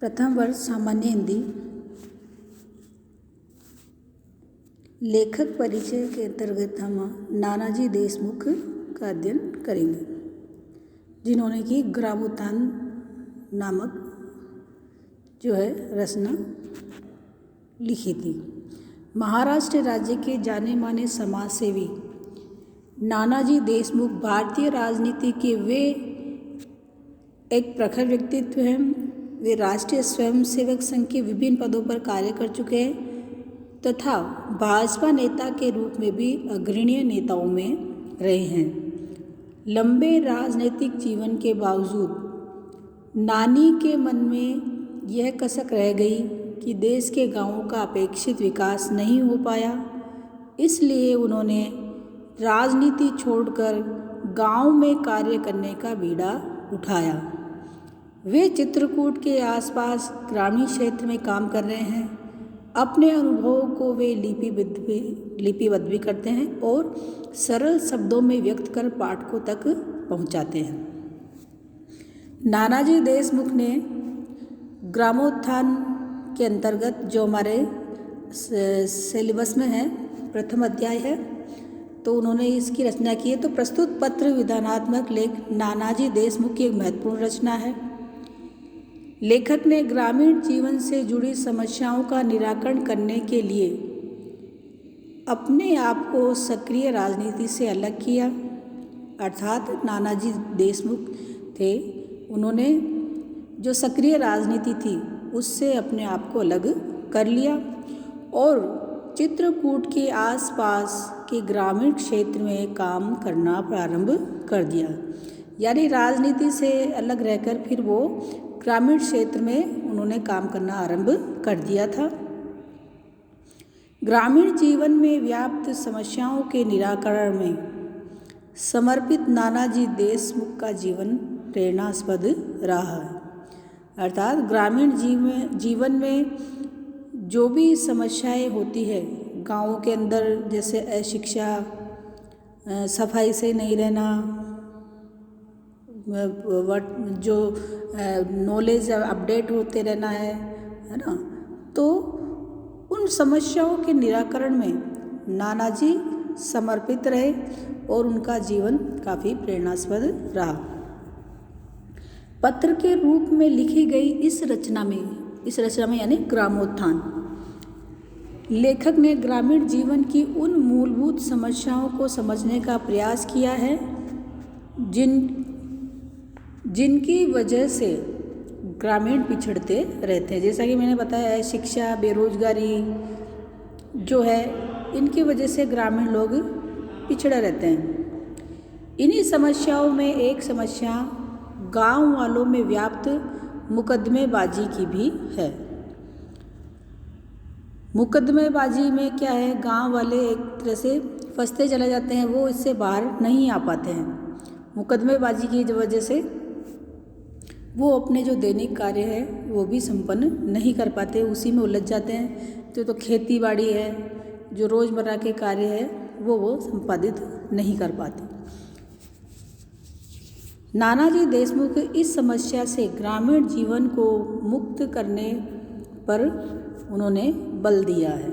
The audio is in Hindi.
प्रथम वर्ष सामान्य हिंदी। लेखक परिचय के अंतर्गत हम नानाजी देशमुख का अध्ययन करेंगे, जिन्होंने की ग्रामोत्थान नामक जो है रचना लिखी थी। महाराष्ट्र राज्य के जाने माने समाजसेवी नानाजी देशमुख भारतीय राजनीति के वे एक प्रखर व्यक्तित्व हैं। वे राष्ट्रीय स्वयंसेवक संघ के विभिन्न पदों पर कार्य कर चुके हैं तथा भाजपा नेता के रूप में भी अग्रणीय नेताओं में रहे हैं। लंबे राजनीतिक जीवन के बावजूद नानी के मन में यह कसक रह गई कि देश के गांवों का अपेक्षित विकास नहीं हो पाया, इसलिए उन्होंने राजनीति छोड़कर गांव में कार्य करने का बीड़ा उठाया। वे चित्रकूट के आसपास ग्रामीण क्षेत्र में काम कर रहे हैं। अपने अनुभवों को वे लिपिबद्ध भी करते हैं और सरल शब्दों में व्यक्त कर पाठकों तक पहुंचाते हैं। नानाजी देशमुख ने ग्रामोत्थान के अंतर्गत, जो हमारे सिलेबस में है, प्रथम अध्याय है, तो उन्होंने इसकी रचना की है। तो प्रस्तुत पत्र विधानात्मक लेख नानाजी देशमुख की एक महत्वपूर्ण रचना है। लेखक ने ग्रामीण जीवन से जुड़ी समस्याओं का निराकरण करने के लिए अपने आप को सक्रिय राजनीति से अलग किया, अर्थात नानाजी देशमुख थे, उन्होंने जो सक्रिय राजनीति थी उससे अपने आप को अलग कर लिया और चित्रकूट के आसपास के ग्रामीण क्षेत्र में काम करना प्रारंभ कर दिया। यानी राजनीति से अलग रहकर फिर वो ग्रामीण क्षेत्र में उन्होंने काम करना आरंभ कर दिया था। ग्रामीण जीवन में व्याप्त समस्याओं के निराकरण में समर्पित नानाजी देशमुख का जीवन प्रेरणास्पद रहा है। अर्थात ग्रामीण जीवन में जो भी समस्याएं होती है गाँवों के अंदर, जैसे अशिक्षा, सफाई से नहीं रहना, जो नॉलेज अपडेट होते रहना है ना, तो उन समस्याओं के निराकरण में नानाजी समर्पित रहे और उनका जीवन काफ़ी प्रेरणास्पद रहा। पत्र के रूप में लिखी गई इस रचना में यानी ग्रामोत्थान, लेखक ने ग्रामीण जीवन की उन मूलभूत समस्याओं को समझने का प्रयास किया है जिनकी वजह से ग्रामीण पिछड़ते रहते हैं। जैसा कि मैंने बताया है, शिक्षा, बेरोजगारी जो है, इनकी वजह से ग्रामीण लोग पिछड़े रहते हैं। इन्हीं समस्याओं में एक समस्या गांव वालों में व्याप्त मुकदमेबाजी की भी है। मुकदमेबाजी में क्या है, गांव वाले एक तरह से फंसते चले जाते हैं, वो इससे बाहर नहीं आ पाते हैं। मुकदमेबाजी की वजह से वो अपने जो दैनिक कार्य है वो भी संपन्न नहीं कर पाते, उसी में उलझ जाते हैं। तो खेती बाड़ी है, जो रोज़मर्रा के कार्य है वो संपादित नहीं कर पाते। नानाजी देशमुख इस समस्या से ग्रामीण जीवन को मुक्त करने पर उन्होंने बल दिया है।